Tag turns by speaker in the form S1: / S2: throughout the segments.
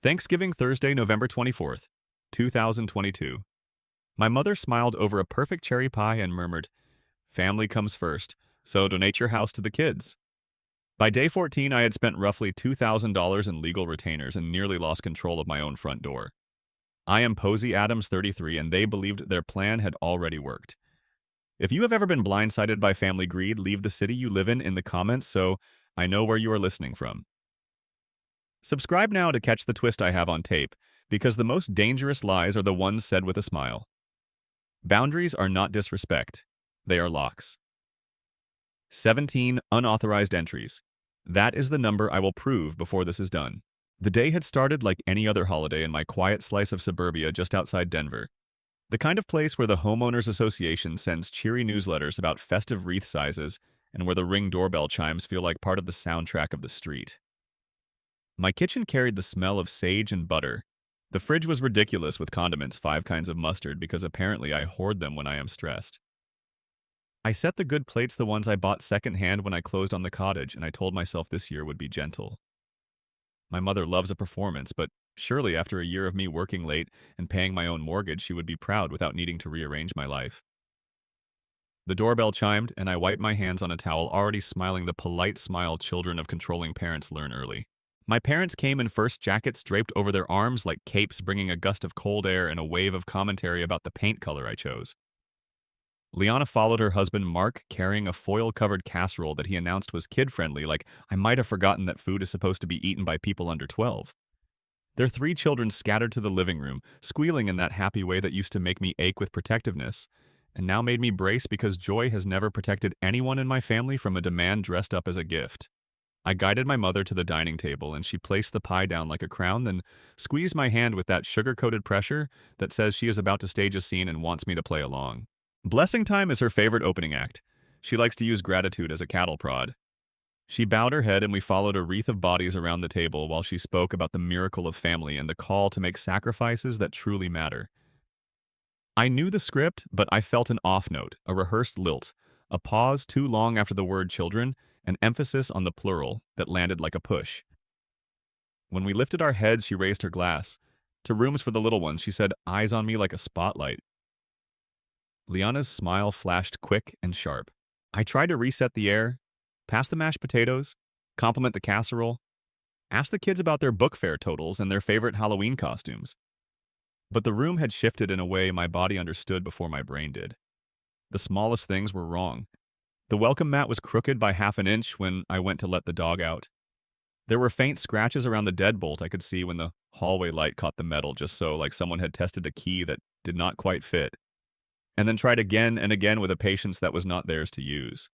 S1: Thanksgiving Thursday, November 24th, 2022. My mother smiled over a perfect cherry pie and murmured, "Family comes first, so donate your house to the kids." By day 14, I had spent roughly $2,000 in legal retainers and nearly lost control of my own front door. I am Posey Adams, 33, and they believed their plan had already worked. If you have ever been blindsided by family greed, leave the city you live in the comments so I know where you are listening from. Subscribe now to catch the twist I have on tape, because the most dangerous lies are the ones said with a smile. Boundaries are not disrespect, they are locks. 17 unauthorized entries. That is the number I will prove before this is done. The day had started like any other holiday in my quiet slice of suburbia just outside Denver. The kind of place where the Homeowners Association sends cheery newsletters about festive wreath sizes and where the Ring doorbell chimes feel like part of the soundtrack of the street. My kitchen carried the smell of sage and butter. The fridge was ridiculous with condiments, 5 kinds of mustard, because apparently I hoard them when I am stressed. I set the good plates, the ones I bought secondhand when I closed on the cottage, and I told myself this year would be gentle. My mother loves a performance, but surely after a year of me working late and paying my own mortgage, she would be proud without needing to rearrange my life. The doorbell chimed, and I wiped my hands on a towel, already smiling the polite smile children of controlling parents learn early. My parents came in first jackets draped over their arms like capes, bringing a gust of cold air and a wave of commentary about the paint color I chose. Liana followed her husband Mark, carrying a foil-covered casserole that he announced was kid-friendly, like I might have forgotten that food is supposed to be eaten by people under 12. Their 3 children scattered to the living room, squealing in that happy way that used to make me ache with protectiveness, and now made me brace because joy has never protected anyone in my family from a demand dressed up as a gift. I guided my mother to the dining table, and she placed the pie down like a crown, then squeezed my hand with that sugar-coated pressure that says she is about to stage a scene and wants me to play along. Blessing time is her favorite opening act. She likes to use gratitude as a cattle prod. She bowed her head, and we followed a wreath of bodies around the table while she spoke about the miracle of family and the call to make sacrifices that truly matter. I knew the script, but I felt an off note, a rehearsed lilt, a pause too long after the word children, an emphasis on the plural that landed like a push. When we lifted our heads, she raised her glass. To rooms for the little ones, she said, eyes on me like a spotlight. Liana's smile flashed quick and sharp. I tried to reset the air, pass the mashed potatoes, compliment the casserole, ask the kids about their book fair totals and their favorite Halloween costumes. But the room had shifted in a way my body understood before my brain did. The smallest things were wrong. The welcome mat was crooked by half an inch when I went to let the dog out. There were faint scratches around the deadbolt I could see when the hallway light caught the metal, just so like someone had tested a key that did not quite fit, and then tried again and again with a patience that was not theirs to use.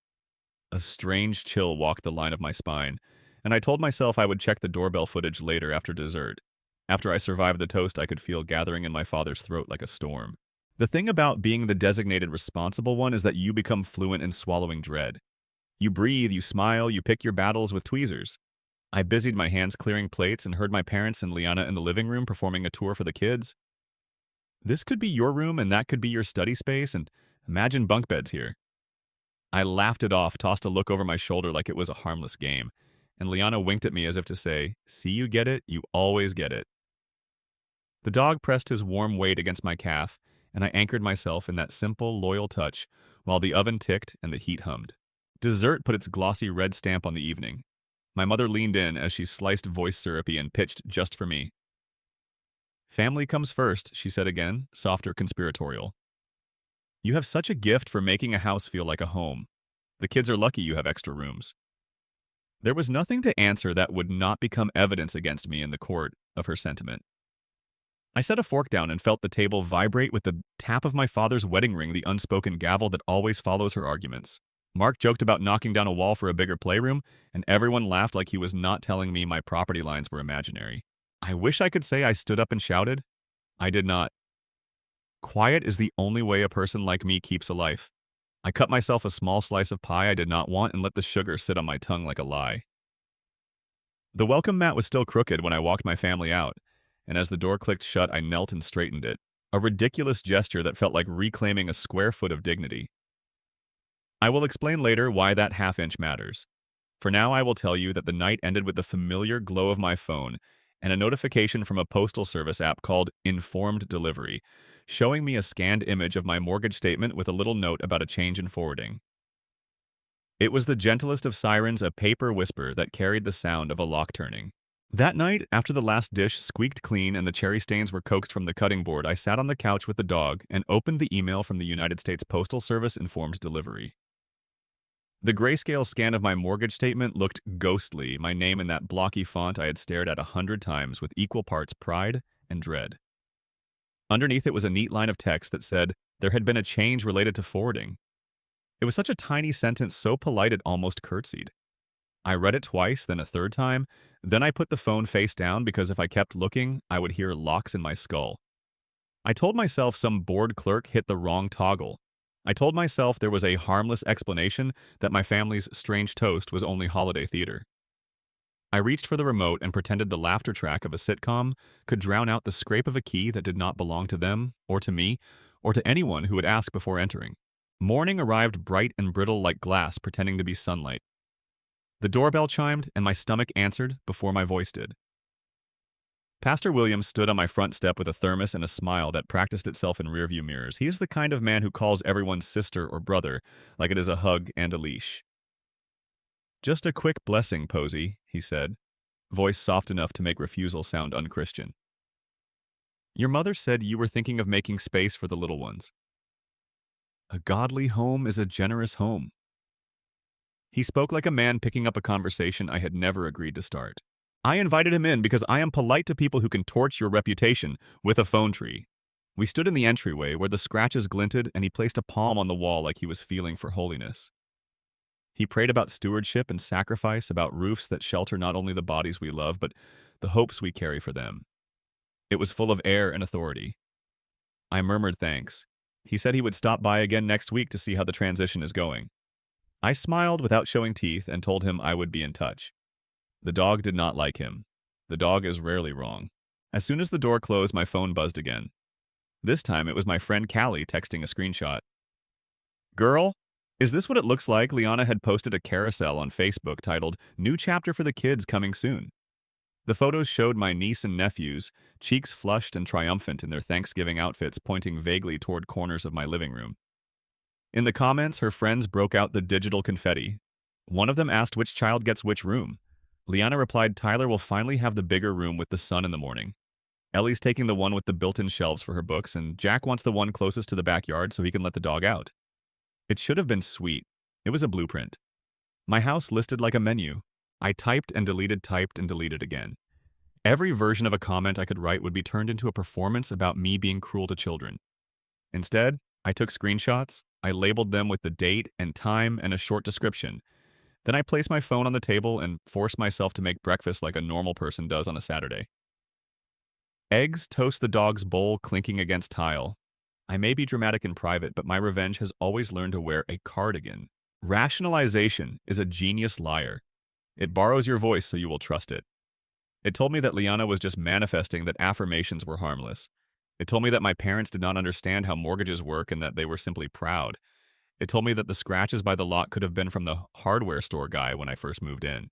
S1: A strange chill walked the line of my spine, and I told myself I would check the doorbell footage later after dessert. After I survived the toast I could feel gathering in my father's throat like a storm. The thing about being the designated responsible one is that you become fluent in swallowing dread. You breathe, you smile, you pick your battles with tweezers. I busied my hands clearing plates and heard my parents and Liana in the living room performing a tour for the kids. This could be your room and that could be your study space, and imagine bunk beds here. I laughed it off, tossed a look over my shoulder like it was a harmless game, and Liana winked at me as if to say, "See, you get it, you always get it." The dog pressed his warm weight against my calf, and I anchored myself in that simple, loyal touch while the oven ticked and the heat hummed. Dessert put its glossy red stamp on the evening. My mother leaned in as she sliced voice syrupy and pitched just for me. "Family comes first," she said again, softer, conspiratorial. "You have such a gift for making a house feel like a home. The kids are lucky you have extra rooms." There was nothing to answer that would not become evidence against me in the court of her sentiment. I set a fork down and felt the table vibrate with the tap of my father's wedding ring, the unspoken gavel that always follows her arguments. Mark joked about knocking down a wall for a bigger playroom, and everyone laughed like he was not telling me my property lines were imaginary. I wish I could say I stood up and shouted. I did not. Quiet is the only way a person like me keeps a life. I cut myself a small slice of pie I did not want and let the sugar sit on my tongue like a lie. The welcome mat was still crooked when I walked my family out, and as the door clicked shut, I knelt and straightened it, a ridiculous gesture that felt like reclaiming a square foot of dignity. I will explain later why that half inch matters. For now, I will tell you that the night ended with the familiar glow of my phone, and a notification from a postal service app called Informed Delivery, showing me a scanned image of my mortgage statement with a little note about a change in forwarding. It was the gentlest of sirens, a paper whisper that carried the sound of a lock turning. That night, after the last dish squeaked clean and the cherry stains were coaxed from the cutting board, I sat on the couch with the dog and opened the email from the United States Postal Service Informed Delivery. The grayscale scan of my mortgage statement looked ghostly, my name in that blocky font I had stared at 100 times with equal parts pride and dread. Underneath it was a neat line of text that said there had been a change related to forwarding. It was such a tiny sentence, so polite it almost curtsied. I read it twice, then a third time, then I put the phone face down because if I kept looking, I would hear locks in my skull. I told myself some bored clerk hit the wrong toggle. I told myself there was a harmless explanation that my family's strange toast was only holiday theater. I reached for the remote and pretended the laughter track of a sitcom could drown out the scrape of a key that did not belong to them, or to me, or to anyone who would ask before entering. Morning arrived bright and brittle like glass pretending to be sunlight. The doorbell chimed, and my stomach answered before my voice did. Pastor Williams stood on my front step with a thermos and a smile that practiced itself in rearview mirrors. He is the kind of man who calls everyone sister or brother, like it is a hug and a leash. "Just a quick blessing, Posey," he said, voice soft enough to make refusal sound unchristian. "Your mother said you were thinking of making space for the little ones. A godly home is a generous home." He spoke like a man picking up a conversation I had never agreed to start. I invited him in because I am polite to people who can torch your reputation with a phone tree. We stood in the entryway where the scratches glinted, and he placed a palm on the wall like he was feeling for holiness. He prayed about stewardship and sacrifice, about roofs that shelter not only the bodies we love, but the hopes we carry for them. It was full of air and authority. I murmured thanks. He said he would stop by again next week to see how the transition is going. I smiled without showing teeth and told him I would be in touch. The dog did not like him. The dog is rarely wrong. As soon as the door closed, my phone buzzed again. This time it was my friend Callie texting a screenshot. "Girl, is this what it looks like?" Liana had posted a carousel on Facebook titled, "New Chapter for the Kids Coming Soon." The photos showed my niece and nephews, cheeks flushed and triumphant in their Thanksgiving outfits, pointing vaguely toward corners of my living room. In the comments, her friends broke out the digital confetti. One of them asked which child gets which room. Liana replied, "Tyler will finally have the bigger room with the sun in the morning. Ellie's taking the one with the built-in shelves for her books, and Jack wants the one closest to the backyard so he can let the dog out." It should have been sweet. It was a blueprint. My house listed like a menu. I typed and deleted again. Every version of a comment I could write would be turned into a performance about me being cruel to children. Instead, I took screenshots, I labeled them with the date and time and a short description. Then I placed my phone on the table and forced myself to make breakfast like a normal person does on a Saturday. Eggs toast the dog's bowl clinking against tile. I may be dramatic in private, but my revenge has always learned to wear a cardigan. Rationalization is a genius liar. It borrows your voice so you will trust it. It told me that Liana was just manifesting that affirmations were harmless. It told me that my parents did not understand how mortgages work and that they were simply proud. It told me that the scratches by the lock could have been from the hardware store guy when I first moved in.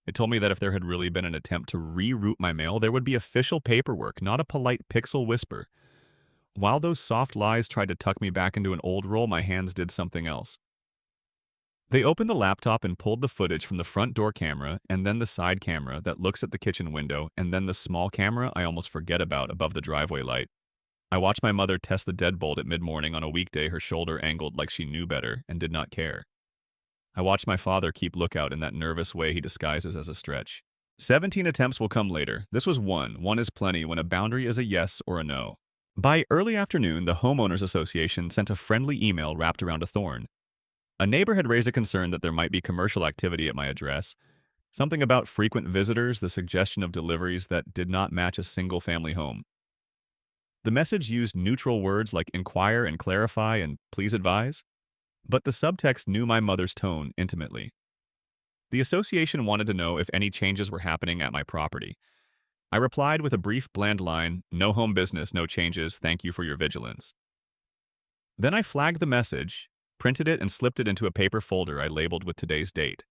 S1: It told me that if there had really been an attempt to reroute my mail, there would be official paperwork, not a polite pixel whisper. While those soft lies tried to tuck me back into an old role, my hands did something else. They opened the laptop and pulled the footage from the front door camera, and then the side camera that looks at the kitchen window, and then the small camera I almost forget about above the driveway light. I watched my mother test the deadbolt at mid-morning on a weekday, her shoulder angled like she knew better and did not care. I watched my father keep lookout in that nervous way he disguises as a stretch. 17 attempts will come later. This was one. One is plenty when a boundary is a yes or a no. By early afternoon, the Homeowners Association sent a friendly email wrapped around a thorn. A neighbor had raised a concern that there might be commercial activity at my address. Something about frequent visitors, the suggestion of deliveries that did not match a single-family home. The message used neutral words like inquire and clarify and please advise, but the subtext knew my mother's tone intimately. The association wanted to know if any changes were happening at my property. I replied with a brief, bland line, "No home business, no changes, thank you for your vigilance." Then I flagged the message, printed it, and slipped it into a paper folder I labeled with today's date.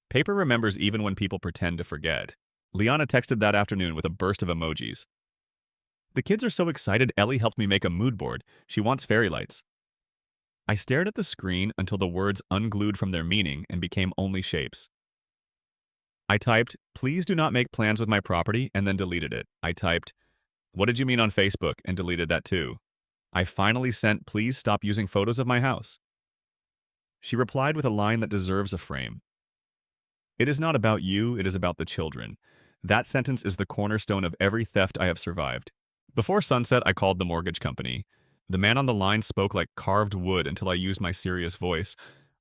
S1: Paper remembers even when people pretend to forget. Liana texted that afternoon with a burst of emojis. The kids are so excited Ellie helped me make a mood board. She wants fairy lights. I stared at the screen until the words unglued from their meaning and became only shapes. I typed, "Please do not make plans with my property," and then deleted it. I typed, "What did you mean on Facebook?" and deleted that too. I finally sent, "Please stop using photos of my house." She replied with a line that deserves a frame. "It is not about you, it is about the children." That sentence is the cornerstone of every theft I have survived. Before sunset, I called the mortgage company. The man on the line spoke like carved wood until I used my serious voice.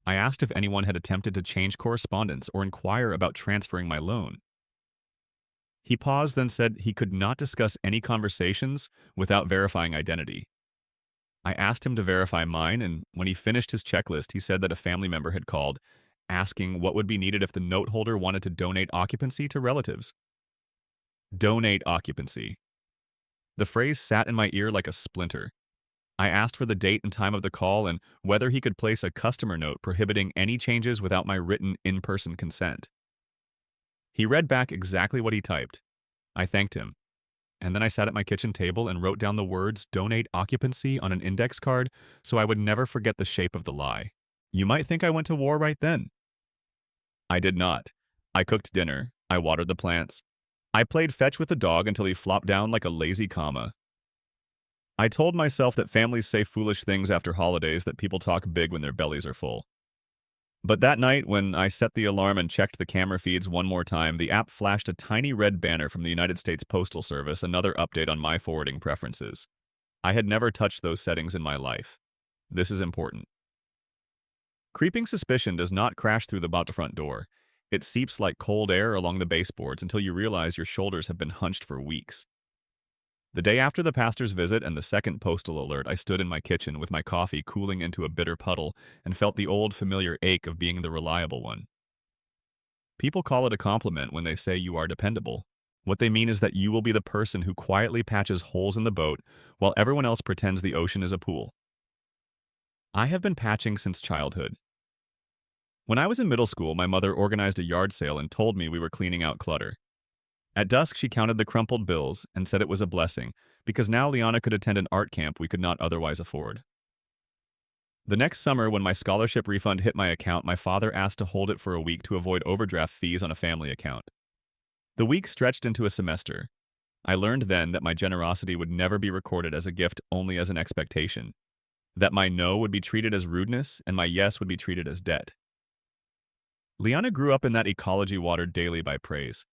S1: I asked if anyone had attempted to change correspondence or inquire about transferring my loan. He paused, then said he could not discuss any conversations without verifying identity. I asked him to verify mine, and when he finished his checklist, he said that a family member had called, asking what would be needed if the note holder wanted to donate occupancy to relatives. Donate occupancy. The phrase sat in my ear like a splinter. I asked for the date and time of the call and whether he could place a customer note prohibiting any changes without my written in-person consent. He read back exactly what he typed. I thanked him. And then I sat at my kitchen table and wrote down the words "donate occupancy" on an index card so I would never forget the shape of the lie. You might think I went to war right then. I did not. I cooked dinner. I watered the plants. I played fetch with the dog until he flopped down like a lazy comma. I told myself that families say foolish things after holidays, that people talk big when their bellies are full. But that night, when I set the alarm and checked the camera feeds one more time, the app flashed a tiny red banner from the United States Postal Service, another update on my forwarding preferences. I had never touched those settings in my life. This is important. Creeping suspicion does not crash through the front door. It seeps like cold air along the baseboards until you realize your shoulders have been hunched for weeks. The day after the pastor's visit and the second postal alert, I stood in my kitchen with my coffee cooling into a bitter puddle and felt the old familiar ache of being the reliable one. People call it a compliment when they say you are dependable. What they mean is that you will be the person who quietly patches holes in the boat while everyone else pretends the ocean is a pool. I have been patching since childhood. When I was in middle school, my mother organized a yard sale and told me we were cleaning out clutter. At dusk, she counted the crumpled bills and said it was a blessing, because now Liana could attend an art camp we could not otherwise afford. The next summer, when my scholarship refund hit my account, my father asked to hold it for a week to avoid overdraft fees on a family account. The week stretched into a semester. I learned then that my generosity would never be recorded as a gift, only as an expectation. That my no would be treated as rudeness and my yes would be treated as debt. Liana grew up in that ecology watered daily by praise.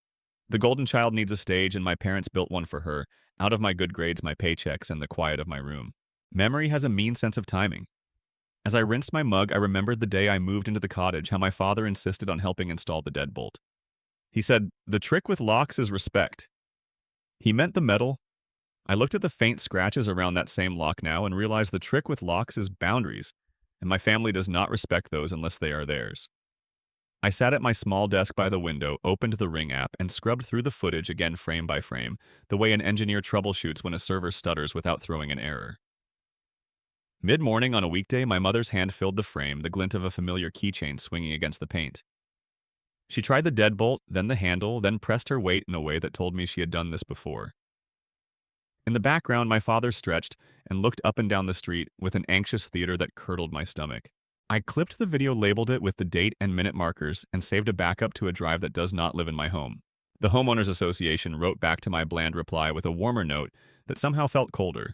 S1: The golden child needs a stage, and my parents built one for her, out of my good grades, my paychecks, and the quiet of my room. Memory has a mean sense of timing. As I rinsed my mug, I remembered the day I moved into the cottage, how my father insisted on helping install the deadbolt. He said, "The trick with locks is respect." He meant the metal. I looked at the faint scratches around that same lock now and realized the trick with locks is boundaries, and my family does not respect those unless they are theirs. I sat at my small desk by the window, opened the Ring app, and scrubbed through the footage again frame by frame, the way an engineer troubleshoots when a server stutters without throwing an error. Mid-morning on a weekday, my mother's hand filled the frame, the glint of a familiar keychain swinging against the paint. She tried the deadbolt, then the handle, then pressed her weight in a way that told me she had done this before. In the background, my father stretched and looked up and down the street with an anxious theater that curdled my stomach. I clipped the video, labeled it with the date and minute markers, and saved a backup to a drive that does not live in my home. The Homeowners Association wrote back to my bland reply with a warmer note that somehow felt colder.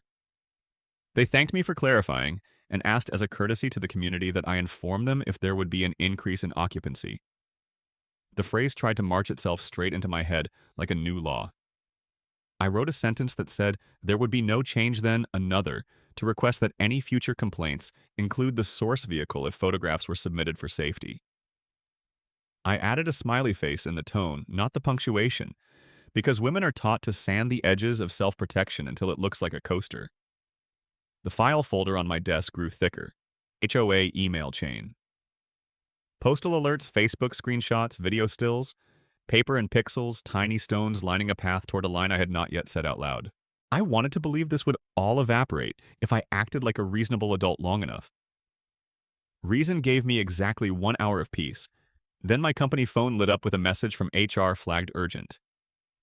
S1: They thanked me for clarifying and asked as a courtesy to the community that I inform them if there would be an increase in occupancy. The phrase tried to march itself straight into my head like a new law. I wrote a sentence that said there would be no change, then another, to request that any future complaints include the source vehicle if photographs were submitted for safety. I added a smiley face in the tone, not the punctuation, because women are taught to sand the edges of self-protection until it looks like a coaster. The file folder on my desk grew thicker. HOA email chain. Postal alerts, Facebook screenshots, video stills, paper and pixels, tiny stones lining a path toward a line I had not yet said out loud. I wanted to believe this would all evaporate if I acted like a reasonable adult long enough. Reason gave me exactly 1 hour of peace. Then my company phone lit up with a message from HR flagged urgent.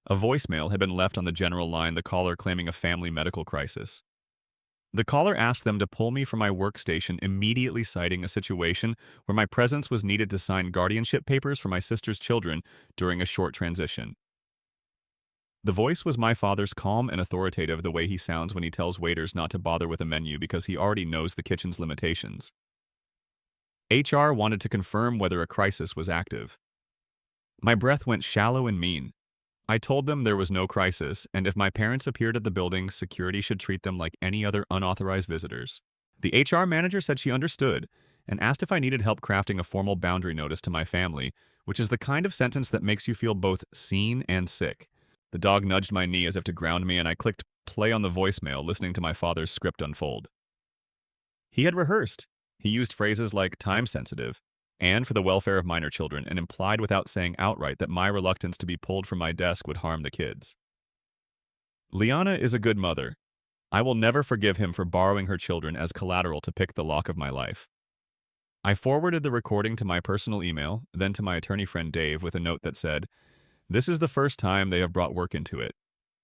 S1: A voicemail had been left on the general line, the caller claiming a family medical crisis. The caller asked them to pull me from my workstation, immediately citing a situation where my presence was needed to sign guardianship papers for my sister's children during a short transition. The voice was my father's, calm and authoritative, the way he sounds when he tells waiters not to bother with a menu because he already knows the kitchen's limitations. HR wanted to confirm whether a crisis was active. My breath went shallow and mean. I told them there was no crisis, and if my parents appeared at the building, security should treat them like any other unauthorized visitors. The HR manager said she understood and asked if I needed help crafting a formal boundary notice to my family, which is the kind of sentence that makes you feel both seen and sick. The dog nudged my knee as if to ground me, and I clicked play on the voicemail, listening to my father's script unfold. He had rehearsed. He used phrases like time sensitive and for the welfare of minor children, and implied without saying outright that my reluctance to be pulled from my desk would harm the kids. Liana is a good mother. I will never forgive him for borrowing her children as collateral to pick the lock of my life. I forwarded the recording to my personal email, then to my attorney friend Dave with a note that said, "This is the first time they have brought work into it."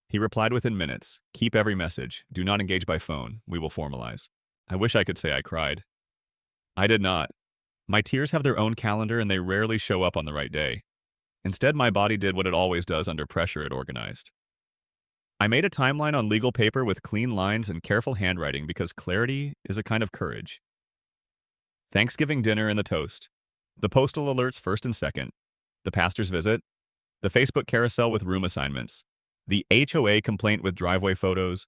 S1: He replied within minutes, "Keep every message. Do not engage by phone. We will formalize." I wish I could say I cried. I did not. My tears have their own calendar, and they rarely show up on the right day. Instead, my body did what it always does under pressure it organized. I made a timeline on legal paper with clean lines and careful handwriting because clarity is a kind of courage. Thanksgiving dinner and the toast. The postal alerts first and second. The pastor's visit. The Facebook carousel with room assignments. The HOA complaint with driveway photos.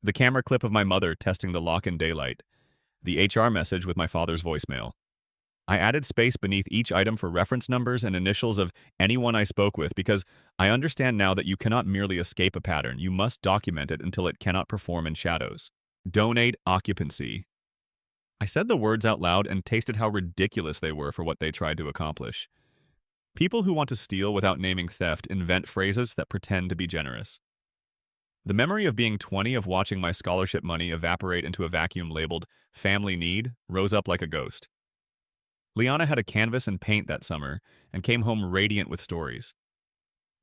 S1: The camera clip of my mother testing the lock in daylight. The HR message with my father's voicemail. I added space beneath each item for reference numbers and initials of anyone I spoke with because I understand now that you cannot merely escape a pattern. You must document it until it cannot perform in shadows. Donate occupancy. I said the words out loud and tasted how ridiculous they were for what they tried to accomplish. People who want to steal without naming theft invent phrases that pretend to be generous. The memory of being 20, of watching my scholarship money evaporate into a vacuum labeled family need, rose up like a ghost. Liana had a canvas and paint that summer and came home radiant with stories.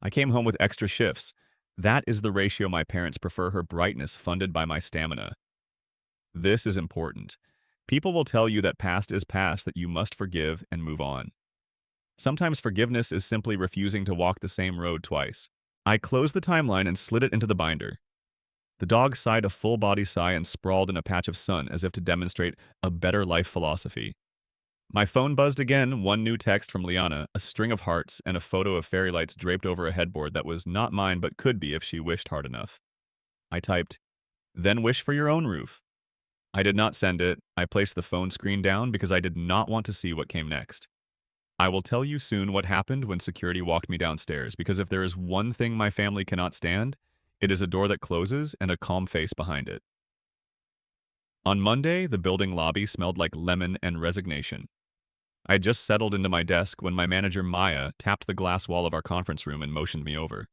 S1: I came home with extra shifts. That is the ratio my parents prefer: her brightness funded by my stamina. This is important. People will tell you that past is past, that you must forgive and move on. Sometimes forgiveness is simply refusing to walk the same road twice. I closed the timeline and slid it into the binder. The dog sighed a full-body sigh and sprawled in a patch of sun as if to demonstrate a better life philosophy. My phone buzzed again, one new text from Liana, a string of hearts, and a photo of fairy lights draped over a headboard that was not mine but could be if she wished hard enough. I typed, "Then wish for your own roof." I did not send it. I placed the phone screen down because I did not want to see what came next. I will tell you soon what happened when security walked me downstairs, because if there is one thing my family cannot stand, it is a door that closes and a calm face behind it. On Monday, the building lobby smelled like lemon and resignation. I had just settled into my desk when my manager, Maya, tapped the glass wall of our conference room and motioned me over.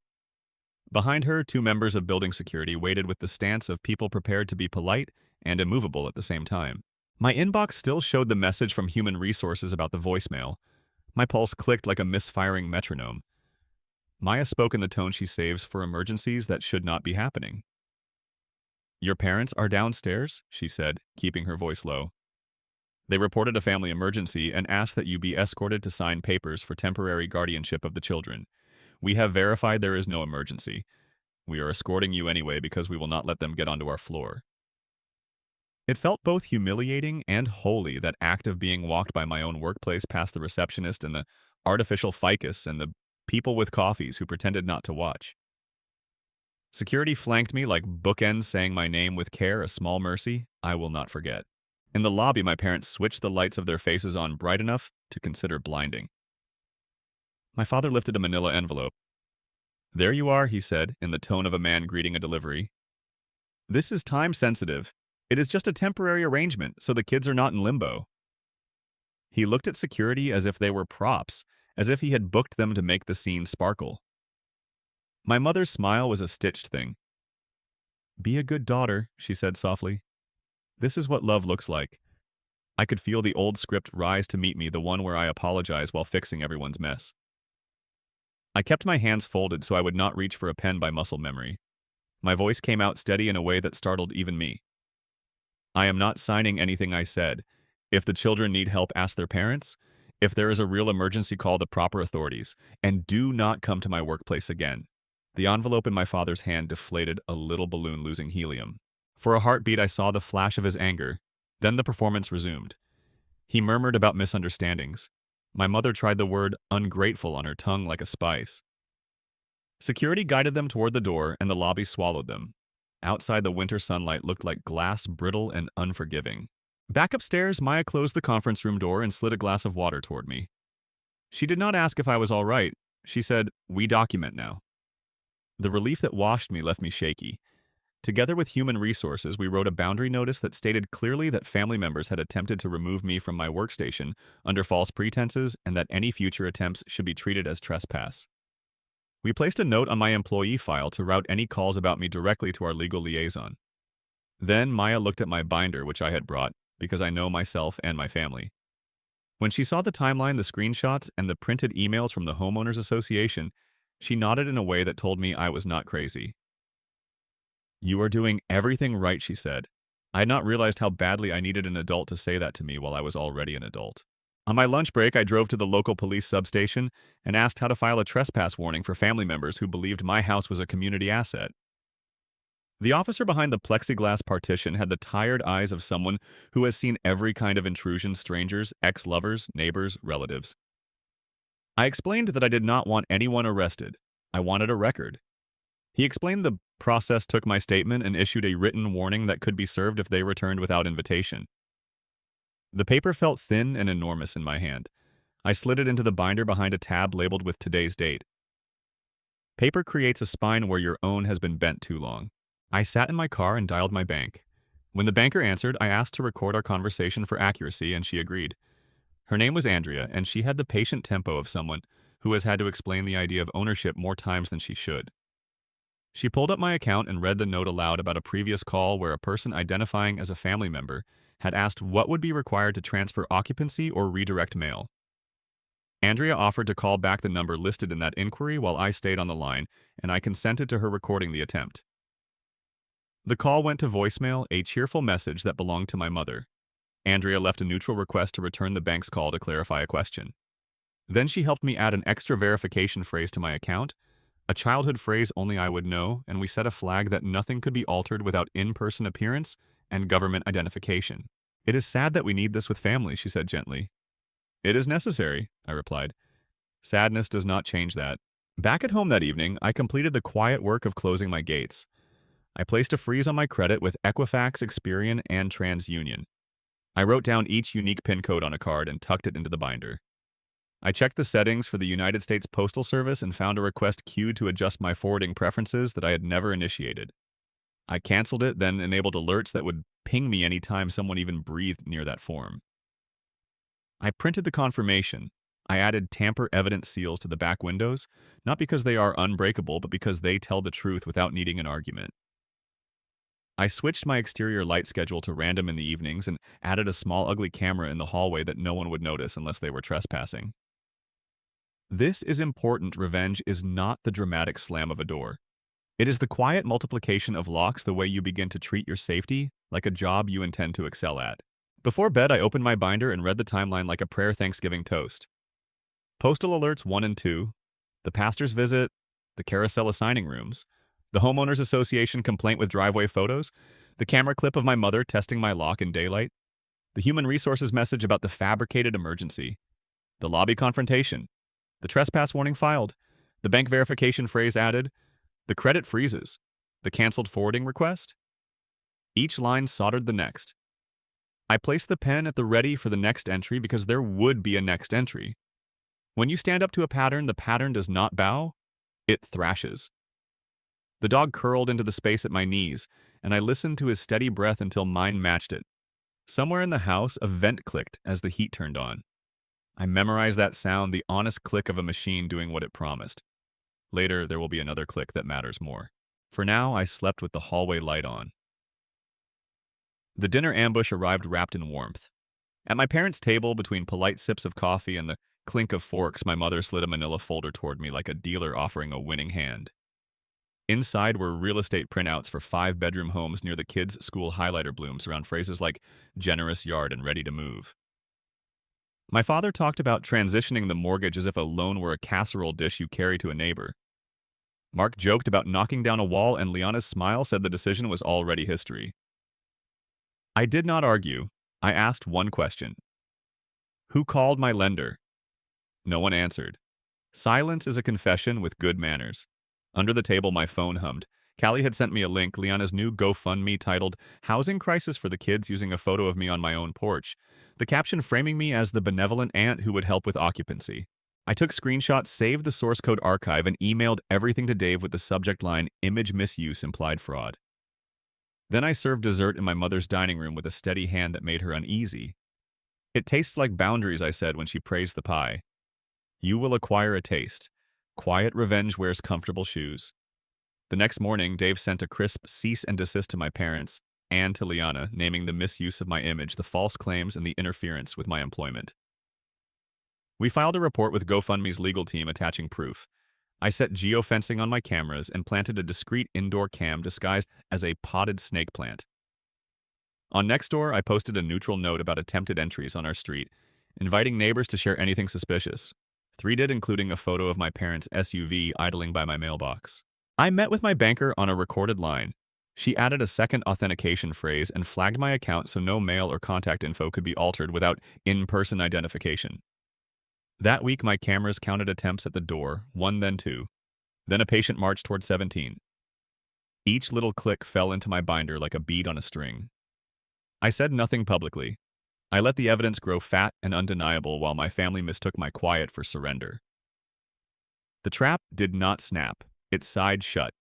S1: Behind her, two members of building security waited with the stance of people prepared to be polite and immovable at the same time. My inbox still showed the message from Human Resources about the voicemail. My pulse clicked like a misfiring metronome. Maya spoke in the tone she saves for emergencies that should not be happening. "Your parents are downstairs," she said, keeping her voice low. "They reported a family emergency and asked that you be escorted to sign papers for temporary guardianship of the children. We have verified there is no emergency. We are escorting you anyway because we will not let them get onto our floor." It felt both humiliating and holy, that act of being walked by my own workplace past the receptionist and the artificial ficus and the people with coffees who pretended not to watch. Security flanked me like bookends, saying my name with care, a small mercy I will not forget. In the lobby, my parents switched the lights of their faces on bright enough to consider blinding. My father lifted a manila envelope. "There you are," he said, in the tone of a man greeting a delivery. "This is time sensitive. It is just a temporary arrangement, so the kids are not in limbo." He looked at security as if they were props, as if he had booked them to make the scene sparkle. My mother's smile was a stitched thing. "Be a good daughter," she said softly. "This is what love looks like." I could feel the old script rise to meet me, the one where I apologize while fixing everyone's mess. I kept my hands folded so I would not reach for a pen by muscle memory. My voice came out steady in a way that startled even me. I am not signing anything I said. If the children need help, ask their parents. If there is a real emergency, call the proper authorities. And do not come to my workplace again. The envelope in my father's hand deflated, a little balloon losing helium. For a heartbeat, I saw the flash of his anger. Then the performance resumed. He murmured about misunderstandings. My mother tried the word ungrateful on her tongue like a spice. Security guided them toward the door, and the lobby swallowed them. Outside, the winter sunlight looked like glass, brittle and unforgiving. Back upstairs, Maya closed the conference room door and slid a glass of water toward me. She did not ask if I was all right. She said, "We document now." The relief that washed me left me shaky. Together with Human Resources, we wrote a boundary notice that stated clearly that family members had attempted to remove me from my workstation under false pretenses and that any future attempts should be treated as trespass. We placed a note on my employee file to route any calls about me directly to our legal liaison. Then Maya looked at my binder, which I had brought, because I know myself and my family. When she saw the timeline, the screenshots, and the printed emails from the Homeowners Association, she nodded in a way that told me I was not crazy. "You are doing everything right," she said. I had not realized how badly I needed an adult to say that to me while I was already an adult. On my lunch break, I drove to the local police substation and asked how to file a trespass warning for family members who believed my house was a community asset. The officer behind the plexiglass partition had the tired eyes of someone who has seen every kind of intrusion: strangers, ex-lovers, neighbors, relatives. I explained that I did not want anyone arrested. I wanted a record. He explained the process, took my statement, and issued a written warning that could be served if they returned without invitation. The paper felt thin and enormous in my hand. I slid it into the binder behind a tab labeled with today's date. Paper creates a spine where your own has been bent too long. I sat in my car and dialed my bank. When the banker answered, I asked to record our conversation for accuracy, and she agreed. Her name was Andrea, and she had the patient tempo of someone who has had to explain the idea of ownership more times than she should. She pulled up my account and read the note aloud about a previous call where a person identifying as a family member had asked what would be required to transfer occupancy or redirect mail. Andrea offered to call back the number listed in that inquiry while I stayed on the line, and I consented to her recording the attempt. The call went to voicemail, a cheerful message that belonged to my mother. Andrea left a neutral request to return the bank's call to clarify a question. Then she helped me add an extra verification phrase to my account, a childhood phrase only I would know, and we set a flag that nothing could be altered without in-person appearance and government identification. "It is sad that we need this with family," she said gently. "It is necessary," I replied. Sadness does not change that. Back at home that evening, I completed the quiet work of closing my gates. I placed a freeze on my credit with Equifax, Experian, and TransUnion. I wrote down each unique PIN code on a card and tucked it into the binder. I checked the settings for the United States Postal Service and found a request queued to adjust my forwarding preferences that I had never initiated. I canceled it, then enabled alerts that would ping me anytime someone even breathed near that form. I printed the confirmation. I added tamper evidence seals to the back windows, not because they are unbreakable, but because they tell the truth without needing an argument. I switched my exterior light schedule to random in the evenings and added a small ugly camera in the hallway that no one would notice unless they were trespassing. This is important. Revenge is not the dramatic slam of a door. It is the quiet multiplication of locks, the way you begin to treat your safety like a job you intend to excel at. Before bed, I opened my binder and read the timeline like a prayer Thanksgiving toast. Postal alerts 1 and 2, the pastor's visit, the carousel assigning rooms, the Homeowners Association complaint with driveway photos, the camera clip of my mother testing my lock in daylight, the Human Resources message about the fabricated emergency, the lobby confrontation, the trespass warning filed, the bank verification phrase added, the credit freezes, the canceled forwarding request. Each line soldered the next. I placed the pen at the ready for the next entry because there would be a next entry. When you stand up to a pattern, the pattern does not bow, it thrashes. The dog curled into the space at my knees, and I listened to his steady breath until mine matched it. Somewhere in the house, a vent clicked as the heat turned on. I memorized that sound, the honest click of a machine doing what it promised. Later, there will be another click that matters more. For now, I slept with the hallway light on. The dinner ambush arrived wrapped in warmth. At my parents' table, between polite sips of coffee and the Clink of forks, my mother slid a manila folder toward me like a dealer offering a winning hand. Inside were real estate printouts for 5-bedroom homes near the kids' school highlighter blooms around phrases like generous yard and ready to move. My father talked about transitioning the mortgage as if a loan were a casserole dish you carry to a neighbor. Mark joked about knocking down a wall, and Liana's smile said the decision was already history. I did not argue. I asked one question. Who called my lender? No one answered. Silence is a confession with good manners. Under the table, my phone hummed. Callie had sent me a link, Liana's new GoFundMe titled Housing Crisis for the Kids, using a photo of me on my own porch, the caption framing me as the benevolent aunt who would help with occupancy. I took screenshots, saved the source code archive, and emailed everything to Dave with the subject line, Image Misuse Implied Fraud. Then I served dessert in my mother's dining room with a steady hand that made her uneasy. It tastes like boundaries, I said when she praised the pie. You will acquire a taste. Quiet revenge wears comfortable shoes. The next morning, Dave sent a crisp cease and desist to my parents and to Liana, naming the misuse of my image, the false claims, and the interference with my employment. We filed a report with GoFundMe's legal team attaching proof. I set geofencing on my cameras and planted a discreet indoor cam disguised as a potted snake plant. On Nextdoor, I posted a neutral note about attempted entries on our street, inviting neighbors to share anything suspicious. 3 did, including a photo of my parents' SUV idling by my mailbox. I met with my banker on a recorded line. She added a second authentication phrase and flagged my account so no mail or contact info could be altered without in-person identification. That week, my cameras counted attempts at the door, 1 then 2. Then a patient marched toward 17. Each little click fell into my binder like a bead on a string. I said nothing publicly. I let the evidence grow fat and undeniable while my family mistook my quiet for surrender. The trap did not snap. It sighed shut.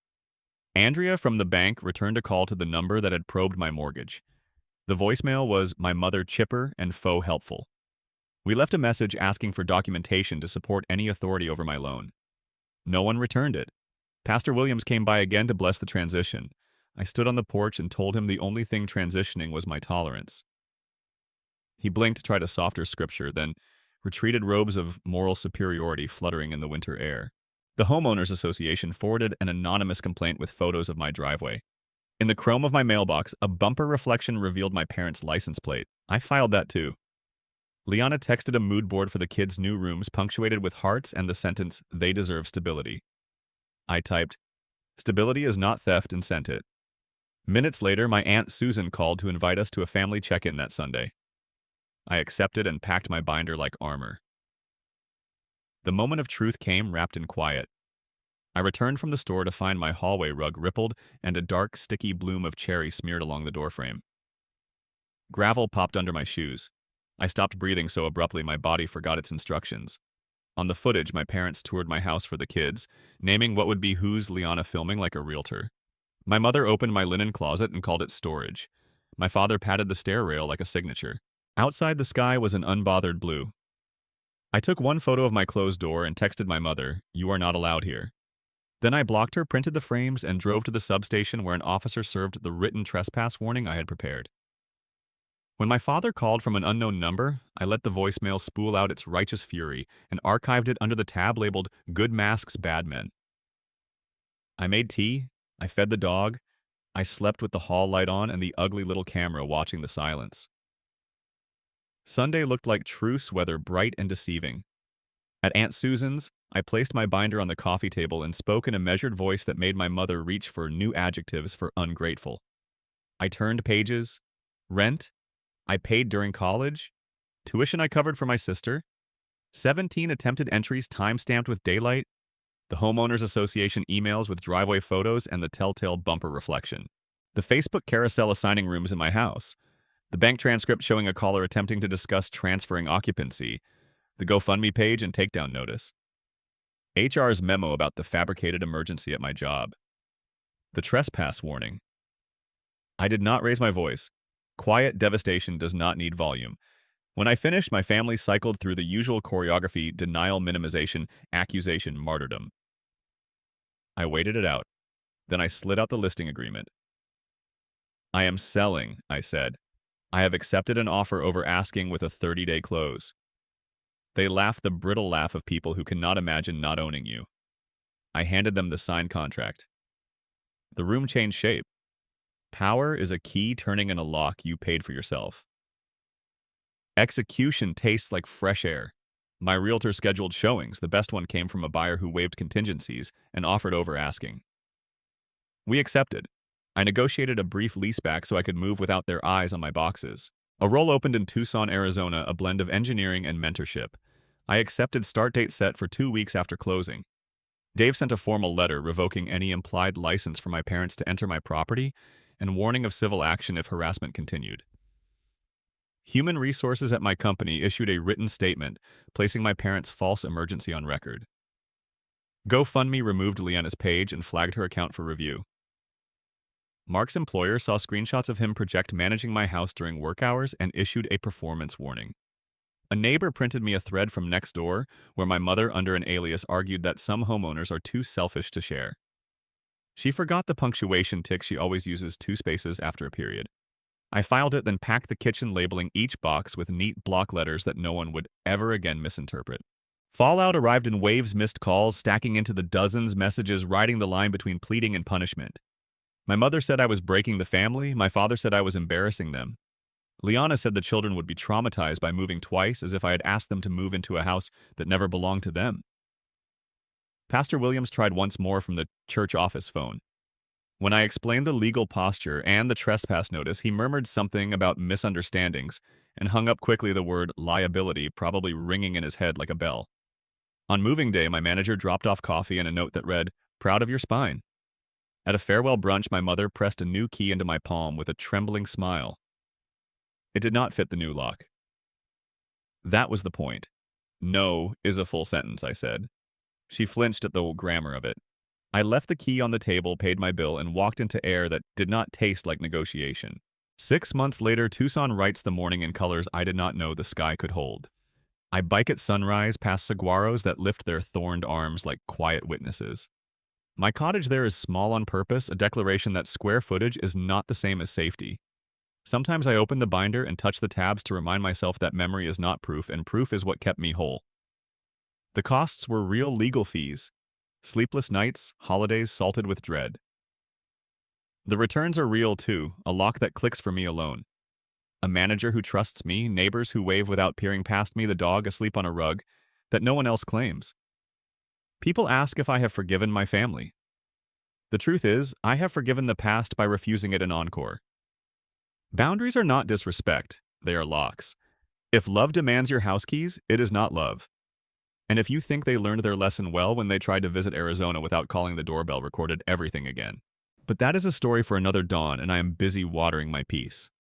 S1: Andrea from the bank returned a call to the number that had probed my mortgage. The voicemail was my mother chipper and faux helpful. We left a message asking for documentation to support any authority over my loan. No one returned it. Pastor Williams came by again to bless the transition. I stood on the porch and told him the only thing transitioning was my tolerance. He blinked to try to softer scripture, then retreated, robes of moral superiority fluttering in the winter air. The Homeowners Association forwarded an anonymous complaint with photos of my driveway. In the chrome of my mailbox, a bumper reflection revealed my parents' license plate. I filed that too. Liana texted a mood board for the kids' new rooms punctuated with hearts and the sentence, "They deserve stability." I typed, "Stability is not theft," and sent it. Minutes later, my Aunt Susan called to invite us to a family check-in that Sunday. I accepted and packed my binder like armor. The moment of truth came wrapped in quiet. I returned from the store to find my hallway rug rippled and a dark, sticky bloom of cherry smeared along the doorframe. Gravel popped under my shoes. I stopped breathing so abruptly my body forgot its instructions. On the footage, my parents toured my house for the kids, naming what would be who's Liana filming like a realtor. My mother opened my linen closet and called it storage. My father patted the stair rail like a signature. Outside, the sky was an unbothered blue. I took one photo of my closed door and texted my mother, "You are not allowed here." Then I blocked her, printed the frames, and drove to the substation where an officer served the written trespass warning I had prepared. When my father called from an unknown number, I let the voicemail spool out its righteous fury and archived it under the tab labeled Good Masks, Bad Men. I made tea, I fed the dog, I slept with the hall light on and the ugly little camera watching the silence. Sunday looked like truce weather, bright and deceiving. At Aunt Susan's, I placed my binder on the coffee table and spoke in a measured voice that made my mother reach for new adjectives for ungrateful. I turned pages. Rent I paid during college, tuition I covered for my sister, 17 attempted entries time-stamped with daylight, the Homeowners Association emails with driveway photos, and the telltale bumper reflection. The Facebook carousel assigning rooms in my house, the bank transcript showing a caller attempting to discuss transferring occupancy, the GoFundMe page and takedown notice, HR's memo about the fabricated emergency at my job, the trespass warning. I did not raise my voice. Quiet devastation does not need volume. When I finished, my family cycled through the usual choreography: denial, minimization, accusation, martyrdom. I waited it out. Then I slid out the listing agreement. "I am selling," I said. "I have accepted an offer over asking with a 30-day close." They laugh the brittle laugh of people who cannot imagine not owning you. I handed them the signed contract. The room changed shape. Power is a key turning in a lock you paid for yourself. Execution tastes like fresh air. My realtor scheduled showings. The best one came from a buyer who waived contingencies and offered over asking. We accepted. I negotiated a brief leaseback so I could move without their eyes on my boxes. A role opened in Tucson, Arizona, a blend of engineering and mentorship. I accepted start date set for 2 weeks after closing. Dave sent a formal letter revoking any implied license for my parents to enter my property and warning of civil action if harassment continued. Human Resources at my company issued a written statement placing my parents' false emergency on record. GoFundMe removed Leanna's page and flagged her account for review. Mark's employer saw screenshots of him project managing my house during work hours and issued a performance warning. A neighbor printed me a thread from next door where my mother, under an alias, argued that some homeowners are too selfish to share. She forgot the punctuation tick she always uses 2 spaces after a period. I filed it, then packed the kitchen, labeling each box with neat block letters that no one would ever again misinterpret. Fallout arrived in waves, missed calls, stacking into the dozens, messages riding the line between pleading and punishment. My mother said I was breaking the family. My father said I was embarrassing them. Liana said the children would be traumatized by moving twice, as if I had asked them to move into a house that never belonged to them. Pastor Williams tried once more from the church office phone. When I explained the legal posture and the trespass notice, he murmured something about misunderstandings and hung up quickly, the word liability probably ringing in his head like a bell. On moving day, my manager dropped off coffee and a note that read, "Proud of your spine." At a farewell brunch, my mother pressed a new key into my palm with a trembling smile. It did not fit the new lock. That was the point. No is a full sentence, I said. She flinched at the grammar of it. I left the key on the table, paid my bill, and walked into air that did not taste like negotiation. 6 months later, Tucson writes the morning in colors I did not know the sky could hold. I bike at sunrise past saguaros that lift their thorned arms like quiet witnesses. My cottage there is small on purpose, a declaration that square footage is not the same as safety. Sometimes I open the binder and touch the tabs to remind myself that memory is not proof, and proof is what kept me whole. The costs were real legal fees. Sleepless nights, holidays salted with dread. The returns are real too, a lock that clicks for me alone. A manager who trusts me, neighbors who wave without peering past me, the dog asleep on a rug that no one else claims. People ask if I have forgiven my family. The truth is, I have forgiven the past by refusing it an encore. Boundaries are not disrespect, they are locks. If love demands your house keys, it is not love. And if you think they learned their lesson well when they tried to visit Arizona without calling the doorbell, recorded everything again. But that is a story for another dawn, and I am busy watering my peace.